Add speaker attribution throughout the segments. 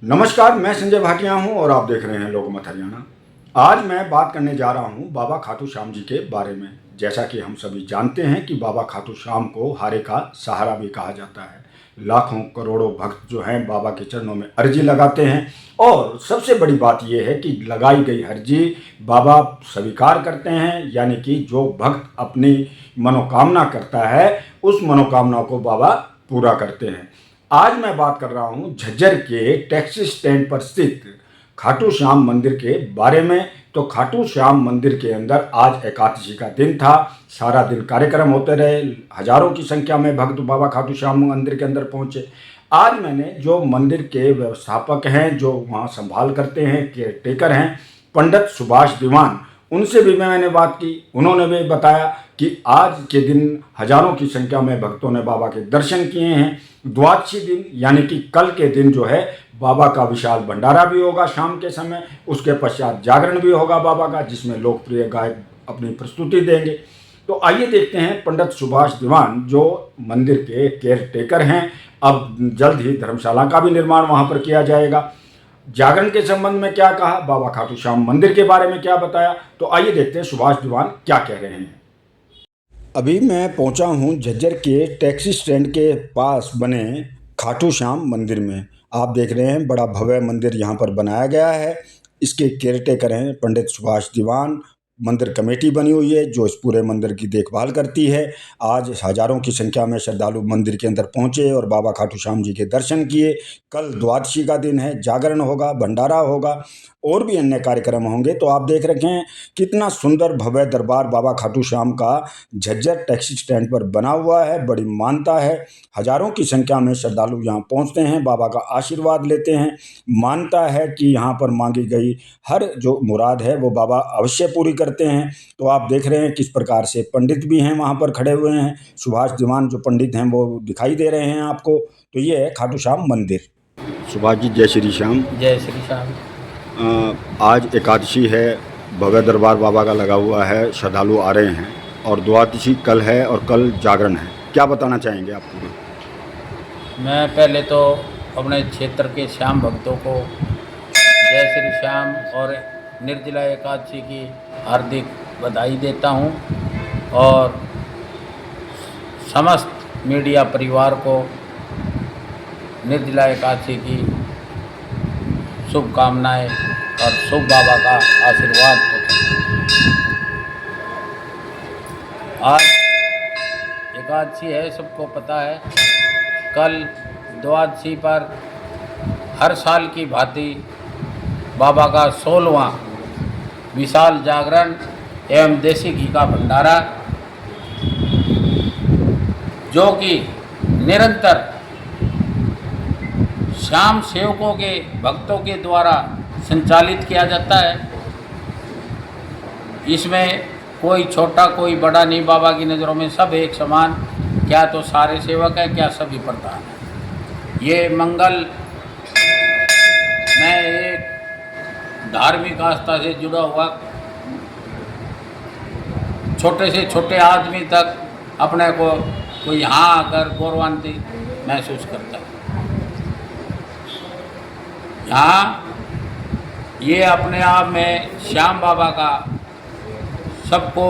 Speaker 1: नमस्कार, मैं संजय भाटिया हूं और आप देख रहे हैं लोकमत हरियाणा। आज मैं बात करने जा रहा हूं बाबा खाटू श्याम जी के बारे में। जैसा कि हम सभी जानते हैं कि बाबा खाटू श्याम को हारे का सहारा भी कहा जाता है। लाखों करोड़ों भक्त जो हैं बाबा के चरणों में अर्जी लगाते हैं और सबसे बड़ी बात यह है कि लगाई गई अर्जी बाबा स्वीकार करते हैं, यानी कि जो भक्त अपनी मनोकामना करता है उस मनोकामना को बाबा पूरा करते हैं। आज मैं बात कर रहा हूं झज्जर के टैक्सी स्टैंड पर स्थित खाटू श्याम मंदिर के बारे में। तो खाटू श्याम मंदिर के अंदर आज एकादशी का दिन था, सारा दिन कार्यक्रम होते रहे, हजारों की संख्या में भक्त बाबा खाटू श्याम मंदिर के अंदर पहुंचे। आज मैंने जो मंदिर के व्यवस्थापक हैं, जो वहां संभाल करते हैं, केयर टेकर हैं, पंडित सुभाष दीवान, उनसे भी मैंने बात की। उन्होंने भी बताया कि आज के दिन हजारों की संख्या में भक्तों ने बाबा के दर्शन किए हैं। द्वादशी दिन यानी कि कल के दिन जो है बाबा का विशाल भंडारा भी होगा शाम के समय। उसके पश्चात जागरण भी होगा बाबा का, जिसमें लोकप्रिय गायक अपनी प्रस्तुति देंगे। तो आइए देखते हैं पंडित सुभाष दीवान जो मंदिर के केयर टेकर हैं। अब जल्द ही धर्मशाला का भी निर्माण वहाँ पर किया जाएगा। जागरण के संबंध में क्या कहा, बाबा खाटू श्याम मंदिर के बारे में क्या बताया, तो आइए देखते हैं सुभाष दीवान क्या कह रहे हैं। अभी मैं पहुंचा हूं झज्जर के टैक्सी स्टैंड के पास बने खाटू श्याम मंदिर में। आप देख रहे हैं बड़ा भव्य मंदिर यहां पर बनाया गया है। इसके केयर टेकर हैं पंडित सुभाष दीवान। मंदिर कमेटी बनी हुई है जो इस पूरे मंदिर की देखभाल करती है। आज हजारों की संख्या में श्रद्धालु मंदिर के अंदर पहुंचे और बाबा खाटू श्याम जी के दर्शन किए। कल द्वादशी का दिन है, जागरण होगा, भंडारा होगा और भी अन्य कार्यक्रम होंगे। तो आप देख रखे हैं कितना सुंदर भव्य दरबार बाबा खाटू श्याम का झज्जर टैक्सी स्टैंड पर बना हुआ है। बड़ी मान्यता है, हजारों की संख्या में श्रद्धालु यहाँ पहुँचते हैं, बाबा का आशीर्वाद लेते हैं। मान्यता है कि यहाँ पर मांगी गई हर जो मुराद है वो बाबा अवश्य पूरी करते हैं। तो आप देख रहे हैं किस प्रकार से पंडित भी हैं वहाँ पर खड़े हुए हैं। सुभाष दीवान जो पंडित हैं वो दिखाई दे रहे हैं आपको। तो ये है खाटू श्याम मंदिर। सुभाष जी, जय श्री श्याम।
Speaker 2: जय श्री श्याम।
Speaker 1: आज एकादशी है, भव्य दरबार बाबा का लगा हुआ है, श्रद्धालु आ रहे हैं और द्वादशी कल है और कल जागरण है। क्या बताना चाहेंगे आप पूरा?
Speaker 2: मैं पहले तो अपने क्षेत्र के श्याम भक्तों को जय श्री श्याम और निर्जला एकादशी की हार्दिक बधाई देता हूं और समस्त मीडिया परिवार को निर्जला एकादशी की शुभकामनाएं और शुभ बाबा का आशीर्वाद होता। आज एकादशी है, सबको पता है। कल द्वादशी पर हर साल की भांति बाबा का 16वां विशाल जागरण एवं देसी घी का भंडारा, जो कि निरंतर श्याम सेवकों के भक्तों के द्वारा संचालित किया जाता है। इसमें कोई छोटा कोई बड़ा नहीं, बाबा की नज़रों में सब एक समान। क्या तो सारे सेवक हैं, क्या सभी प्रधान हैं। ये मंगल मैं एक धार्मिक आस्था से जुड़ा हुआ छोटे से छोटे आदमी तक अपने को कोई यहाँ आकर गौरवान्वित महसूस करता है। यहाँ ये अपने आप में श्याम बाबा का सबको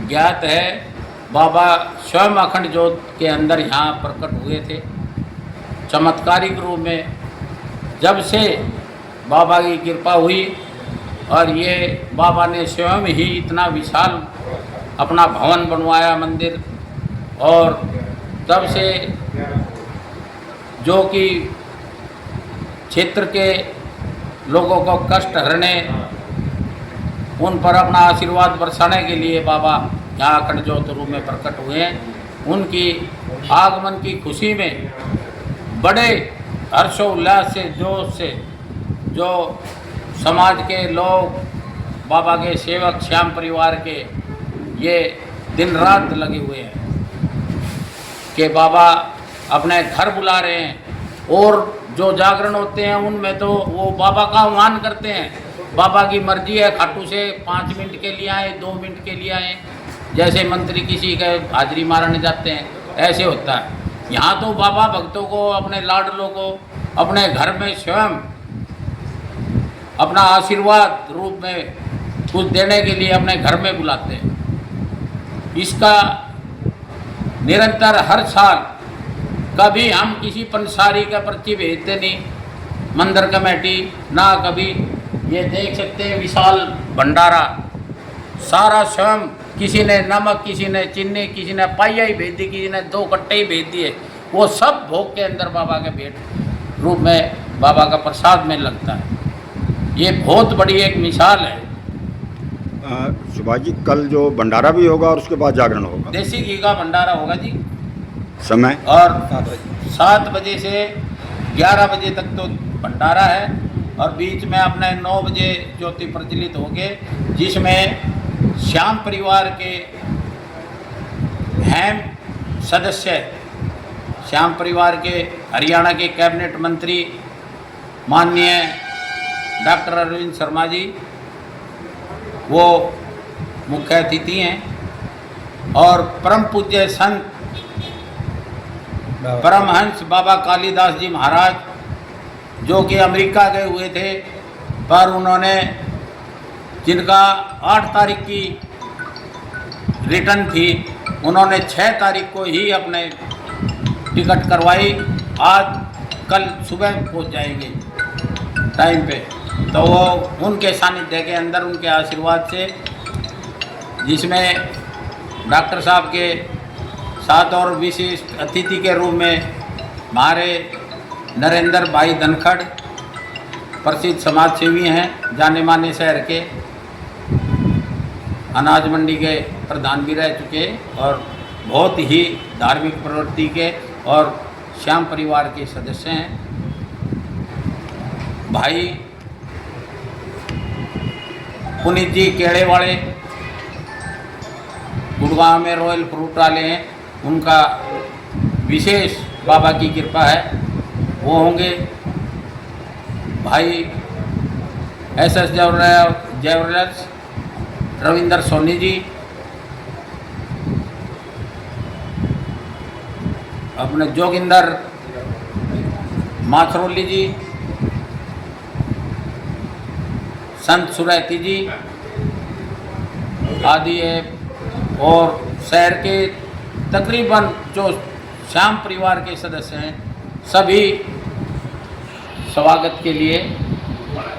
Speaker 2: ज्ञात है। बाबा स्वयं अखंड ज्योत के अंदर यहाँ प्रकट हुए थे चमत्कारिक रूप में। जब से बाबा की कृपा हुई और ये बाबा ने स्वयं ही इतना विशाल अपना भवन बनवाया मंदिर, और तब से जो कि क्षेत्र के लोगों को कष्ट हरने, उन पर अपना आशीर्वाद बरसाने के लिए बाबा यहाँ अखंड ज्योत रूप में प्रकट हुए हैं। उनकी आगमन की खुशी में बड़े हर्षोल्लास से, जोश से जो समाज के लोग, बाबा के सेवक, श्याम परिवार के, ये दिन रात लगे हुए हैं कि बाबा अपने घर बुला रहे हैं। और जो जागरण होते हैं उनमें तो वो बाबा का आह्वान करते हैं। बाबा की मर्जी है, खाटू से 5 मिनट के लिए आए, 2 मिनट के लिए आए। जैसे मंत्री किसी के हाजिरी मारने जाते हैं, ऐसे होता है। यहाँ तो बाबा भक्तों को, अपने लाडलों को अपने घर में स्वयं अपना आशीर्वाद रूप में कुछ देने के लिए अपने घर में बुलाते हैं। इसका निरंतर हर साल कभी हम किसी पंसारी का पर्ची भेजते नहीं, मंदिर कमेटी ना कभी। ये देख सकते हैं विशाल भंडारा, सारा स्वयं, किसी ने नमक, किसी ने चीनी, किसी ने पाइया ही भेज दी, किसी ने 2 कट्टे ही भेज दिए। वो सब भोग के अंदर बाबा के भेंट रूप में बाबा का प्रसाद में लगता है। ये बहुत बड़ी एक मिसाल है।
Speaker 1: सुभाष जी, कल जो भंडारा भी होगा और उसके बाद जागरण होगा?
Speaker 2: देसी घी का भंडारा होगा जी।
Speaker 1: समय?
Speaker 2: और 7 बजे से 11 बजे तक तो भंडारा है, और बीच में अपने 9 बजे ज्योति प्रज्वलित होके, जिसमें श्याम परिवार के अहम सदस्य, श्याम परिवार के हरियाणा के कैबिनेट मंत्री माननीय डॉक्टर अरविंद शर्मा जी, वो मुख्य अतिथि हैं। और परम पूज्य संत परमहंस बाबा कालीदास जी महाराज, जो कि अमेरिका गए हुए थे, पर उन्होंने, जिनका 8 तारीख की रिटर्न थी, उन्होंने 6 तारीख को ही अपने टिकट करवाई। आज कल सुबह पहुंच जाएंगे टाइम पे। तो वो उनके सानिध्य के अंदर, उनके आशीर्वाद से, जिसमें डॉक्टर साहब के साथ और विशिष्ट अतिथि के रूप में हमारे नरेंद्र भाई धनखड़, प्रसिद्ध समाज सेवी हैं, जाने माने शहर के, अनाज मंडी के प्रधान भी रह चुके, और बहुत ही धार्मिक प्रवृत्ति के और श्याम परिवार के सदस्य हैं। भाई पुनीत जी केड़े वाले, गुड़गांव में रॉयल फ्रूट वाले हैं, उनका विशेष बाबा की कृपा है, वो होंगे। भाई SS ज्वेलर्स रविंदर सोनी जी, अपने जोगिंदर माथरोली जी, संत सुरैती जी आदि है, और शहर के तकरीबन जो श्याम परिवार के सदस्य हैं, सभी स्वागत के लिए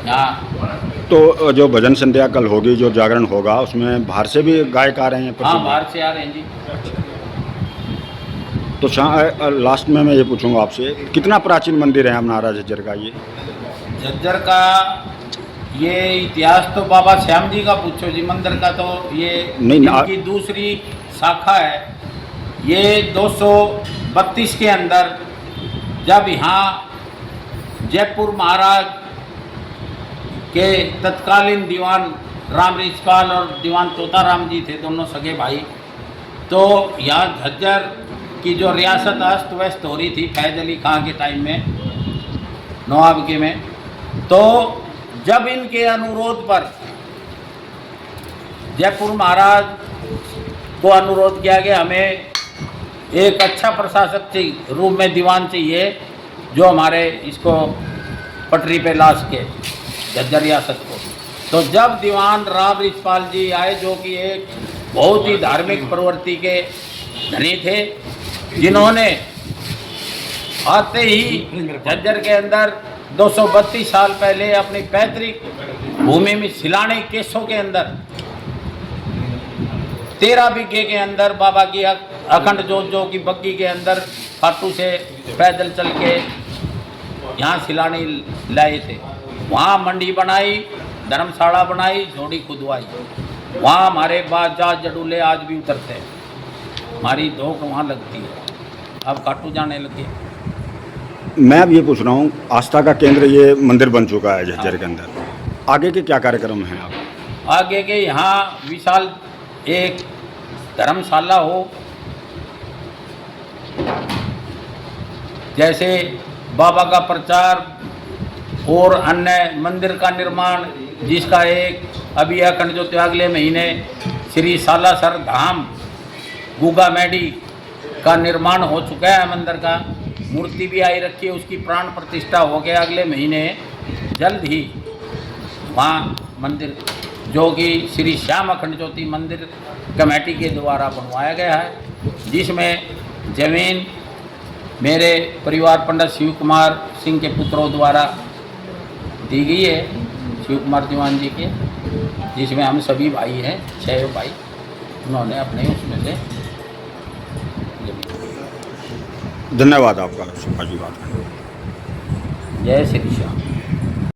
Speaker 2: यहाँ।
Speaker 1: तो जो भजन संध्या कल होगी, जो जागरण होगा, उसमें बाहर से भी गायक आ रहे हैं?
Speaker 2: हाँ, बाहर से आ रहे हैं जी।
Speaker 1: तो लास्ट में मैं ये पूछूंगा आपसे, कितना प्राचीन मंदिर है हमारा झज्जर का? ये
Speaker 2: झज्जर का ये इतिहास तो बाबा श्याम जी का पूछो जी, मंदिर का तो ये इनकी दूसरी शाखा है। ये 232 के अंदर, जब यहाँ जयपुर महाराज के तत्कालीन दीवान राम रिछपाल और दीवान तोताराम जी थे, दोनों सगे भाई, तो यहाँ झज्जर की जो रियासत अस्त व्यस्त हो रही थी फैज अली खां के टाइम में, नवाबगी में, तो जब इनके अनुरोध पर जयपुर महाराज को अनुरोध किया गया, हमें एक अच्छा प्रशासक के रूप में दीवान चाहिए, जो हमारे इसको पटरी पे ला सके झज्जर रियासत को। तो जब दीवान राम रिछपाल जी आए, जो कि एक बहुत ही धार्मिक प्रवृत्ति के धनी थे, जिन्होंने आते ही झज्जर के अंदर 232 साल पहले अपनी पैतृक भूमि में सिलानी केसों के अंदर 13 बीघे के अंदर बाबा की अखंड जोत, जो की बग्गी के अंदर खाटू से पैदल चल के यहाँ सिलानी लाए थे। वहाँ मंडी बनाई, धर्मशाला बनाई, झोड़ी खुदवाई। वहाँ हमारे बाजा जडूले आज भी उतरते हैं, हमारी धोख वहाँ लगती है। अब खाटू जाने लगे।
Speaker 1: मैं अब ये पूछ रहा हूँ, आस्था का केंद्र ये मंदिर बन चुका है झज्जर के अंदर, आगे के क्या कार्यक्रम हैं आप?
Speaker 2: आगे के यहाँ विशाल एक धर्मशाला हो, जैसे बाबा का प्रचार और अन्य मंदिर का निर्माण, जिसका एक अभी अखंड ज्योति अगले महीने श्री सालासर धाम गुगा मेडी का निर्माण हो चुका है। मंदिर का मूर्ति भी आई रखी है, उसकी प्राण प्रतिष्ठा हो गया अगले महीने जल्द ही। वहाँ मंदिर जो कि श्री श्याम अखंड ज्योति मंदिर कमेटी के द्वारा बनवाया गया है, जिसमें ज़मीन मेरे परिवार पंडित शिव कुमार सिंह के पुत्रों द्वारा दी गई है, शिव कुमार दीवान जी के, जिसमें हम सभी भाई हैं, 6 भाई, उन्होंने अपने उसमें से
Speaker 1: धन्यवाद आपका सुभाष जी बात करने।
Speaker 2: जय श्री श्याम।